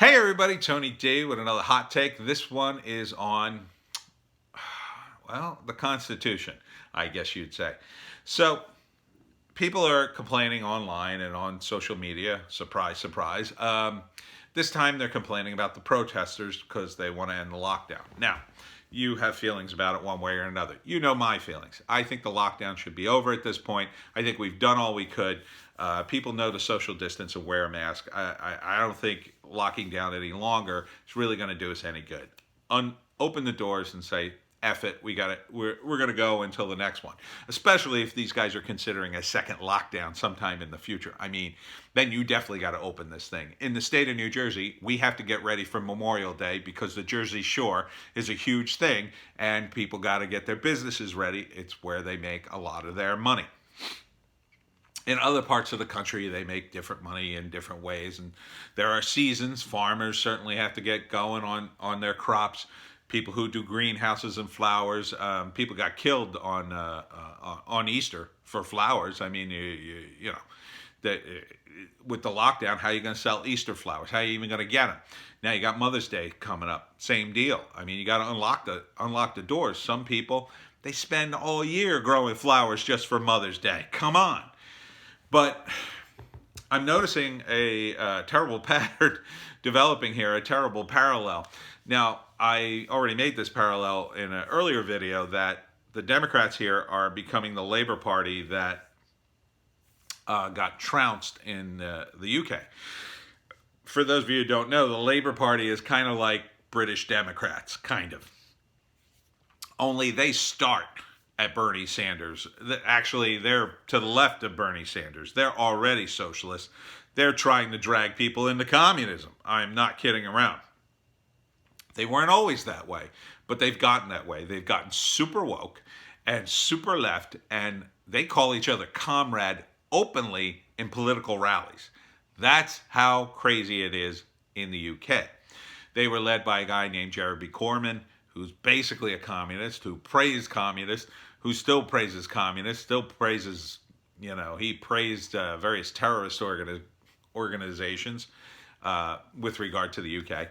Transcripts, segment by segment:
Hey everybody, Tony D with another hot take. This one is on, well, the Constitution, I guess you'd say. So, people are complaining online and on social media. Surprise, surprise. This time they're complaining about the protesters because they want to end the lockdown. Now, you have feelings about it one way or another. You know my feelings. I think the lockdown should be over at this point. I think we've done all we could. People know to social distance and wear a mask. I don't think locking down any longer is really going to do us any good. Open the doors and say, F it, we're going to go until the next one. Especially if these guys are considering a second lockdown sometime in the future. I mean, then you definitely got to open this thing. In the state of New Jersey, we have to get ready for Memorial Day because the Jersey Shore is a huge thing and people got to get their businesses ready. It's where they make a lot of their money. In other parts of the country, they make different money in different ways. And there are seasons. Farmers certainly have to get going on their crops. People who do greenhouses and flowers. People got killed on Easter for flowers. I mean, you know, with the lockdown, how are you going to sell Easter flowers? How are you even going to get them? Now you got Mother's Day coming up. Same deal. I mean, you got to unlock the doors. Some people, they spend all year growing flowers just for Mother's Day. Come on. But I'm noticing a terrible pattern developing here, a terrible parallel. Now, I already made this parallel in an earlier video that the Democrats here are becoming the Labour Party that got trounced in the UK. For those of you who don't know, the Labour Party is kind of like British Democrats, kind of. Only they start at Bernie Sanders. Actually, they're to the left of Bernie Sanders. They're already socialists. They're trying to drag people into communism. I'm not kidding around. They weren't always that way, but they've gotten that way. They've gotten super woke and super left, and they call each other comrade openly in political rallies. That's how crazy it is in the UK. They were led by a guy named Jeremy Corbyn, who's basically a communist, who praised communists, who still praises communists, still praises, he praised various terrorist organizations with regard to the UK.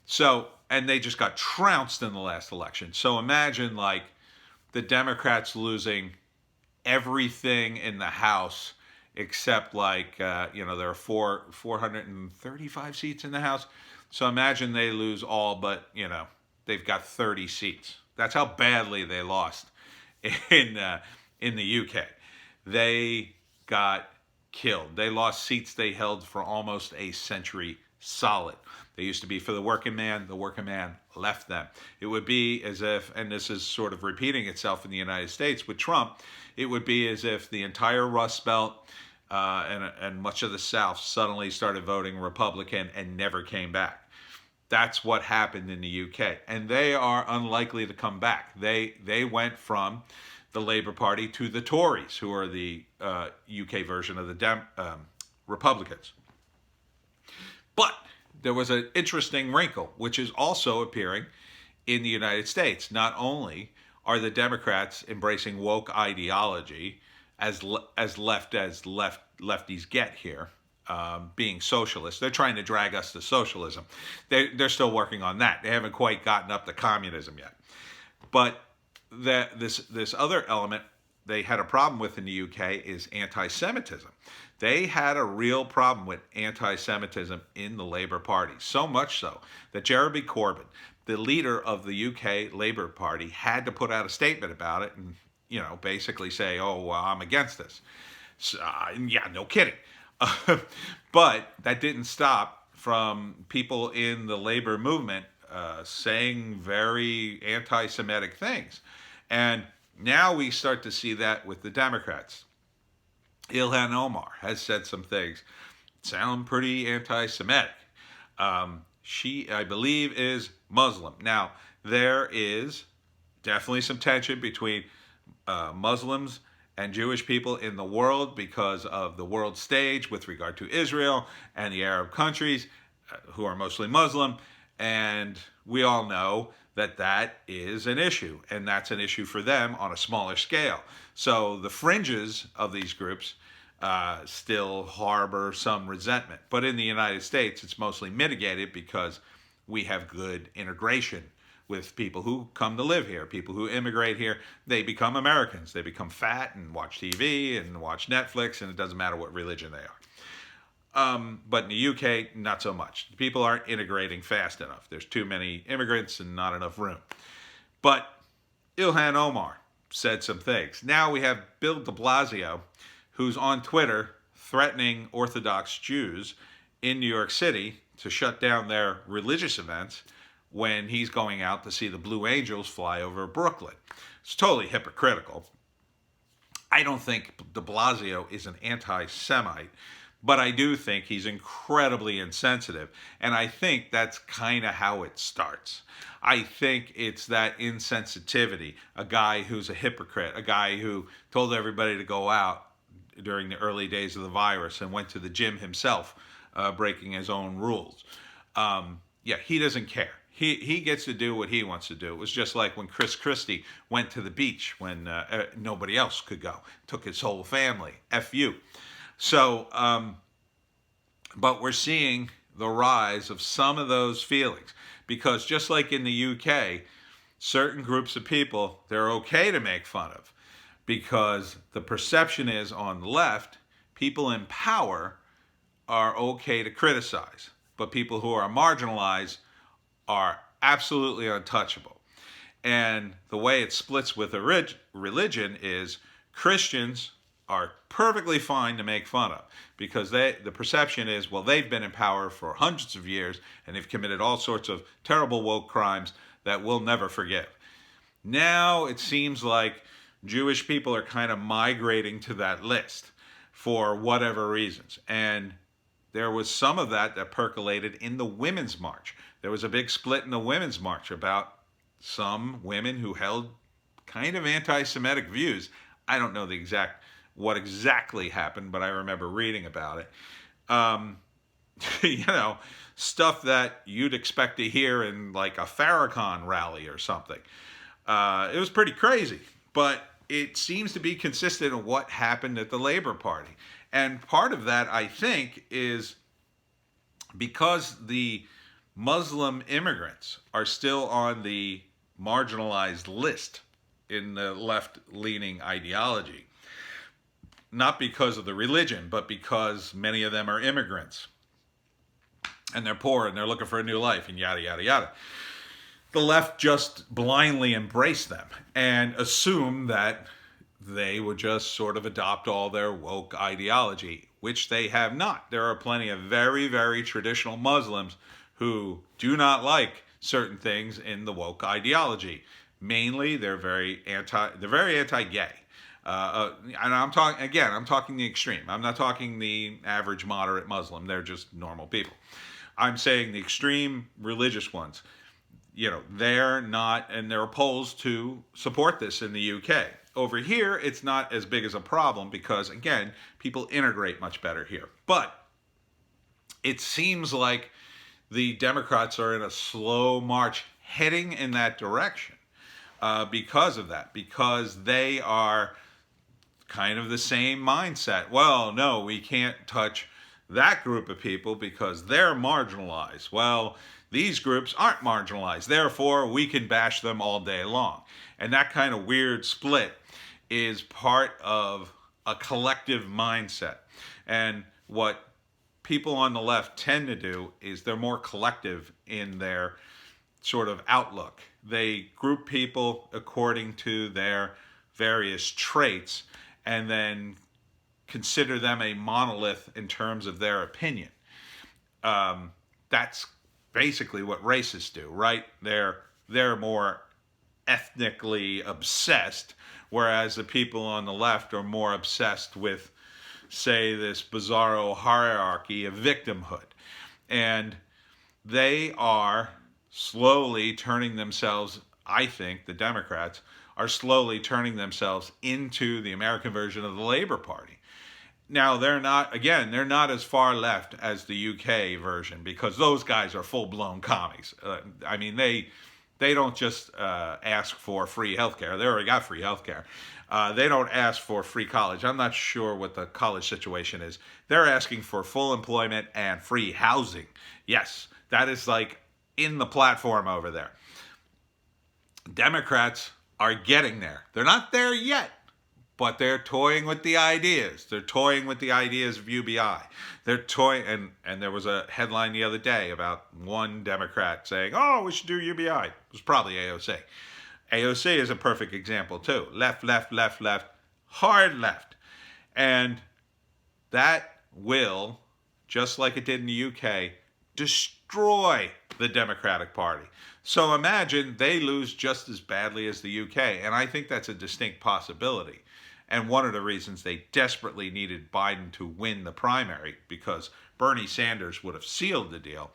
So, and they just got trounced in the last election. So imagine like the Democrats losing everything in the House except like, there are 435 seats in the House. So imagine they lose all but, they've got 30 seats. That's how badly they lost in the UK. They got killed. They lost seats they held for almost a century solid. They used to be for the working man. The working man left them. It would be as if, and this is sort of repeating itself in the United States with Trump, it would be as if the entire Rust Belt and much of the South suddenly started voting Republican and never came back. That's what happened in the UK. And they are unlikely to come back. They went from the Labour Party to the Tories, who are the UK version of the Republicans. But there was an interesting wrinkle, which is also appearing in the United States. Not only are the Democrats embracing woke ideology as lefties get here, being socialists. They're trying to drag us to socialism. They're still working on that. They haven't quite gotten up to communism yet. But this other element they had a problem with in the UK is anti-Semitism. They had a real problem with anti-Semitism in the Labour Party, so much so that Jeremy Corbyn, the leader of the UK Labour Party, had to put out a statement about it and, basically say, oh, well, I'm against this. So, yeah, no kidding. But that didn't stop from people in the labor movement saying very anti-Semitic things. And now we start to see that with the Democrats. Ilhan Omar has said some things sound pretty anti-Semitic. She, I believe, is Muslim. Now, there is definitely some tension between Muslims and Jewish people in the world because of the world stage with regard to Israel and the Arab countries who are mostly Muslim. And we all know that that is an issue, and that's an issue for them on a smaller scale. So the fringes of these groups still harbor some resentment. But in the United States, it's mostly mitigated because we have good integration with people who come to live here. People who immigrate here, they become Americans. They become fat and watch TV and watch Netflix, and it doesn't matter what religion they are. But in the UK, not so much. People aren't integrating fast enough. There's too many immigrants and not enough room. But Ilhan Omar said some things. Now we have Bill de Blasio, who's on Twitter threatening Orthodox Jews in New York City to shut down their religious events when he's going out to see the Blue Angels fly over Brooklyn. It's totally hypocritical. I don't think de Blasio is an anti-Semite, but I do think he's incredibly insensitive. And I think that's kind of how it starts. I think it's that insensitivity, a guy who's a hypocrite, a guy who told everybody to go out during the early days of the virus and went to the gym himself, breaking his own rules. He doesn't care. He gets to do what he wants to do. It was just like when Chris Christie went to the beach when nobody else could go. Took his whole family. F you. So, but we're seeing the rise of some of those feelings. Because just like in the UK, certain groups of people, they're okay to make fun of. Because the perception is on the left, people in power are okay to criticize. But people who are marginalized are absolutely untouchable. And the way it splits with religion is Christians are perfectly fine to make fun of because the perception is, well, they've been in power for hundreds of years and they've committed all sorts of terrible woke crimes that we'll never forgive. Now it seems like Jewish people are kind of migrating to that list for whatever reasons. And there was some of that percolated in the Women's March. There was a big split in the Women's March about some women who held kind of anti-Semitic views. I don't know what exactly happened, but I remember reading about it. Stuff that you'd expect to hear in like a Farrakhan rally or something. It was pretty crazy, but it seems to be consistent with what happened at the Labor Party. And part of that, I think, is because the Muslim immigrants are still on the marginalized list in the left-leaning ideology. Not because of the religion, but because many of them are immigrants. And they're poor and they're looking for a new life and yada, yada, yada. The left just blindly embrace them and assume that they would just sort of adopt all their woke ideology, which they have not. There are plenty of very, very traditional Muslims who do not like certain things in the woke ideology. Mainly, they're very anti-gay. And I'm talking the extreme. I'm not talking the average moderate Muslim. They're just normal people. I'm saying the extreme religious ones. They're not, and they're opposed to support this in the UK. Over here, it's not as big as a problem because, again, people integrate much better here. But it seems like the Democrats are in a slow march heading in that direction because of that, because they are kind of the same mindset. Well, no, we can't touch that group of people because they're marginalized. Well, these groups aren't marginalized, therefore we can bash them all day long. And that kind of weird split is part of a collective mindset. And what people on the left tend to do is they're more collective in their sort of outlook. They group people according to their various traits and then consider them a monolith in terms of their opinion. That's basically what racists do, right? They're more ethnically obsessed, whereas the people on the left are more obsessed with, say, this bizarro hierarchy of victimhood. And they are slowly turning themselves, I think, the Democrats are slowly turning themselves into the American version of the Labor Party. Now, they're not as far left as the UK version because those guys are full-blown commies. They don't just ask for free healthcare. They already got free healthcare. They don't ask for free college. I'm not sure what the college situation is. They're asking for full employment and free housing. Yes, that is like in the platform over there. Democrats are getting there. They're not there yet, but they're toying with the ideas. They're toying with the ideas of UBI. They're toying, and there was a headline the other day about one Democrat saying, "Oh, we should do UBI." It was probably AOC. AOC is a perfect example too. Left, left, left, left, hard left, and that will, just like it did in the UK, destroy the Democratic Party. So imagine they lose just as badly as the UK, and I think that's a distinct possibility. And one of the reasons they desperately needed Biden to win the primary, because Bernie Sanders would have sealed the deal.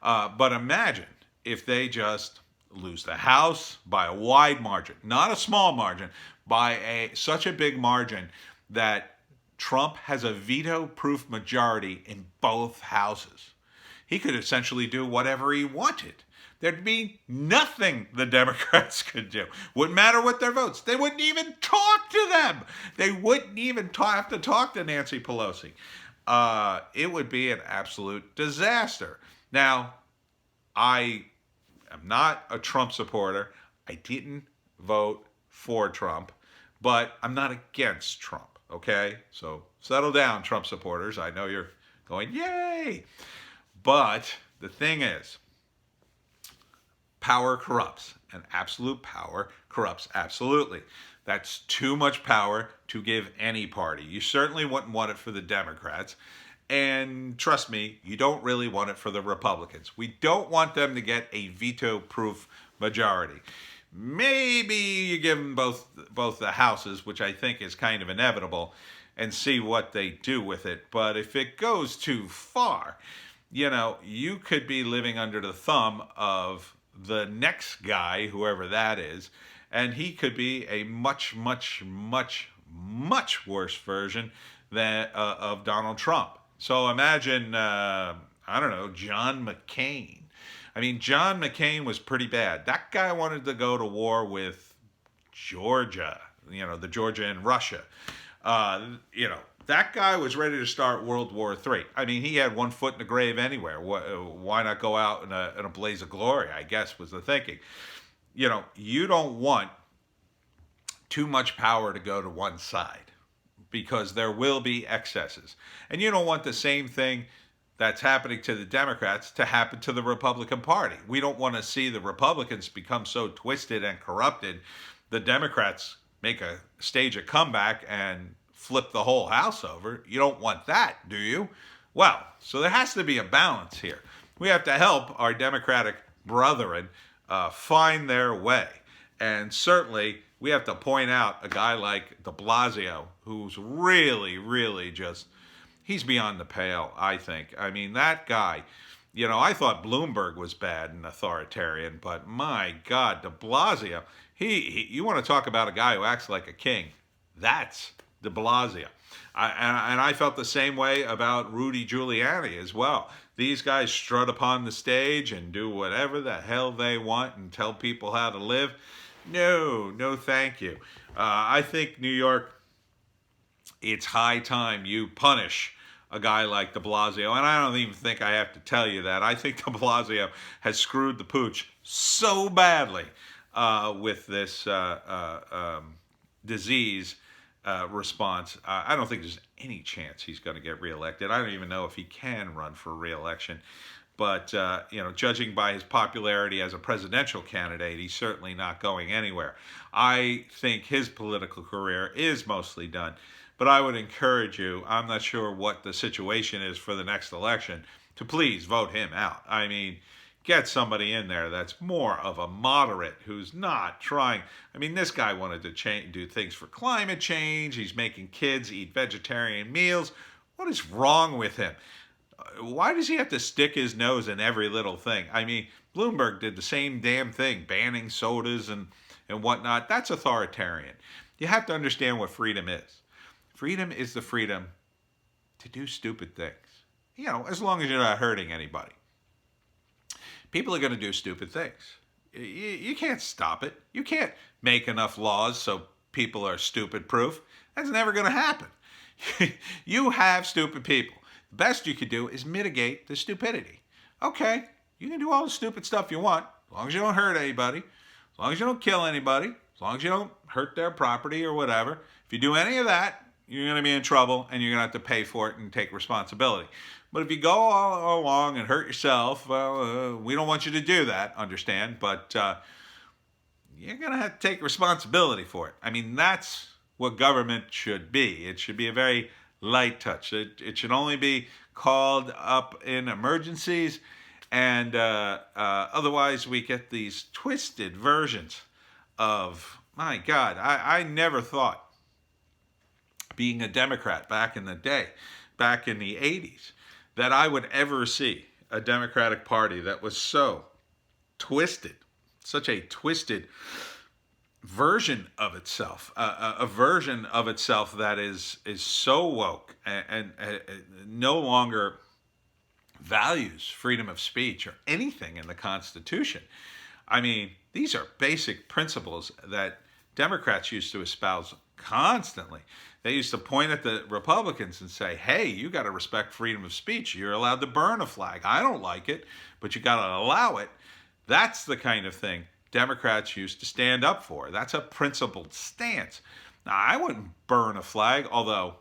But imagine if they just lose the House by a wide margin, not a small margin, by such a big margin that Trump has a veto-proof majority in both houses. He could essentially do whatever he wanted. There'd be nothing the Democrats could do. Wouldn't matter what their votes. They wouldn't even talk to them. They wouldn't even have to talk to Nancy Pelosi. It would be an absolute disaster. Now, I am not a Trump supporter. I didn't vote for Trump, but I'm not against Trump, okay? So settle down, Trump supporters. I know you're going, yay! But the thing is, power corrupts, and absolute power corrupts absolutely. That's too much power to give any party. You certainly wouldn't want it for the Democrats, and trust me, you don't really want it for the Republicans. We don't want them to get a veto-proof majority. Maybe you give them both the houses, which I think is kind of inevitable, and see what they do with it. But if it goes too far, you could be living under the thumb of the next guy, whoever that is, and he could be a much, much, much, much worse version of Donald Trump. So imagine, John McCain. I mean, John McCain was pretty bad. That guy wanted to go to war with Georgia, the Georgia and Russia. That guy was ready to start World War III. I mean, he had one foot in the grave anywhere. Why not go out in a blaze of glory, I guess, was the thinking. You don't want too much power to go to one side, because there will be excesses. And you don't want the same thing that's happening to the Democrats to happen to the Republican Party. We don't want to see the Republicans become so twisted and corrupted, the Democrats stage a comeback and flip the whole house over. You don't want that, do you? Well, so there has to be a balance here. We have to help our Democratic brethren find their way. And certainly, we have to point out a guy like Blasio, who's really, really he's beyond the pale, I think. I mean, that guy, I thought Bloomberg was bad and authoritarian, but my God, Blasio, you want to talk about a guy who acts like a king. That's de Blasio. And I felt the same way about Rudy Giuliani as well. These guys strut upon the stage and do whatever the hell they want and tell people how to live. No, thank you. I think New York, it's high time you punish a guy like de Blasio. And I don't even think I have to tell you that. I think de Blasio has screwed the pooch so badly with this disease response. I don't think there's any chance he's going to get reelected. I don't even know if he can run for reelection. But, judging by his popularity as a presidential candidate, he's certainly not going anywhere. I think his political career is mostly done. But I would encourage you, I'm not sure what the situation is for the next election, to please vote him out. I mean, get somebody in there that's more of a moderate, who's not trying. I mean, this guy wanted to do things for climate change. He's making kids eat vegetarian meals. What is wrong with him? Why does he have to stick his nose in every little thing? I mean, Bloomberg did the same damn thing, banning sodas and whatnot. That's authoritarian. You have to understand what freedom is. Freedom is the freedom to do stupid things, as long as you're not hurting anybody. People are going to do stupid things. You can't stop it. You can't make enough laws so people are stupid proof. That's never going to happen. You have stupid people. The best you could do is mitigate the stupidity. Okay, you can do all the stupid stuff you want, as long as you don't hurt anybody, as long as you don't kill anybody, as long as you don't hurt their property or whatever. If you do any of that, you're going to be in trouble and you're going to have to pay for it and take responsibility. But if you go all along and hurt yourself, well, we don't want you to do that, understand? But you're going to have to take responsibility for it. I mean, that's what government should be. It should be a very light touch. It should only be called up in emergencies, and otherwise we get these twisted versions of, my God, I never thought, being a Democrat back in the day, back in the 80s, that I would ever see a Democratic Party that was so twisted, such a twisted version of itself, a version of itself that is so woke and no longer values freedom of speech or anything in the Constitution. I mean, these are basic principles that Democrats used to espouse constantly. They used to point at the Republicans and say, hey, you got to respect freedom of speech. You're allowed to burn a flag. I don't like it, but you got to allow it. That's the kind of thing Democrats used to stand up for. That's a principled stance. Now, I wouldn't burn a flag, although,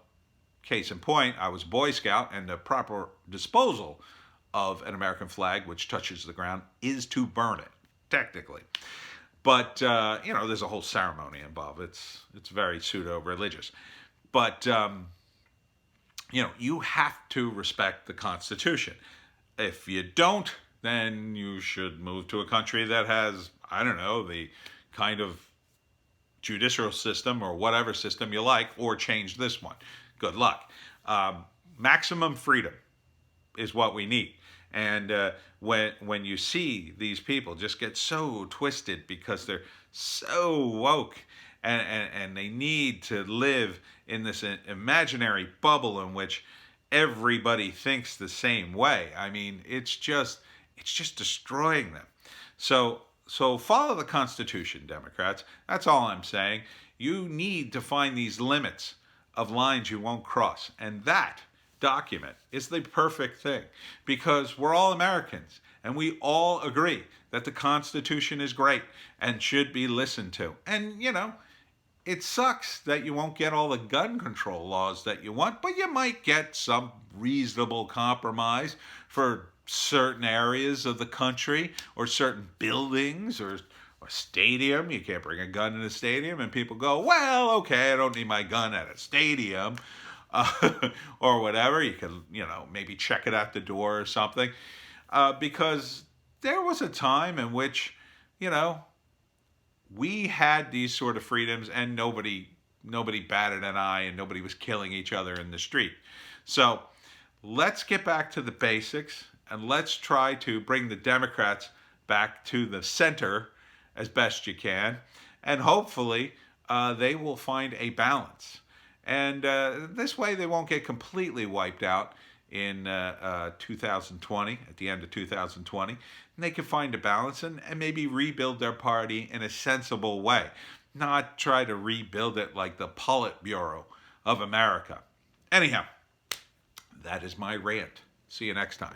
case in point, I was Boy Scout, and the proper disposal of an American flag which touches the ground is to burn it, technically. But, there's a whole ceremony involved. It's very pseudo-religious. But, you have to respect the Constitution. If you don't, then you should move to a country that has, I don't know, the kind of judicial system or whatever system you like, or change this one. Good luck. Maximum freedom is what we need. And when you see these people just get so twisted because they're so woke and they need to live in this imaginary bubble in which everybody thinks the same way, I mean, it's just destroying them. So follow the Constitution, Democrats. That's all I'm saying. You need to find these limits of lines you won't cross. And that document is the perfect thing, because we're all Americans and we all agree that the Constitution is great and should be listened to. And, it sucks that you won't get all the gun control laws that you want, but you might get some reasonable compromise for certain areas of the country or certain buildings or a stadium. You can't bring a gun in a stadium, and people go, well, okay, I don't need my gun at a stadium. Or whatever. You can, maybe check it at the door or something. Because there was a time in which, we had these sort of freedoms and nobody batted an eye and nobody was killing each other in the street. So let's get back to the basics and let's try to bring the Democrats back to the center as best you can. And hopefully they will find a balance. And this way they won't get completely wiped out in 2020, at the end of 2020. And they can find a balance and maybe rebuild their party in a sensible way. Not try to rebuild it like the Politburo of America. Anyhow, that is my rant. See you next time.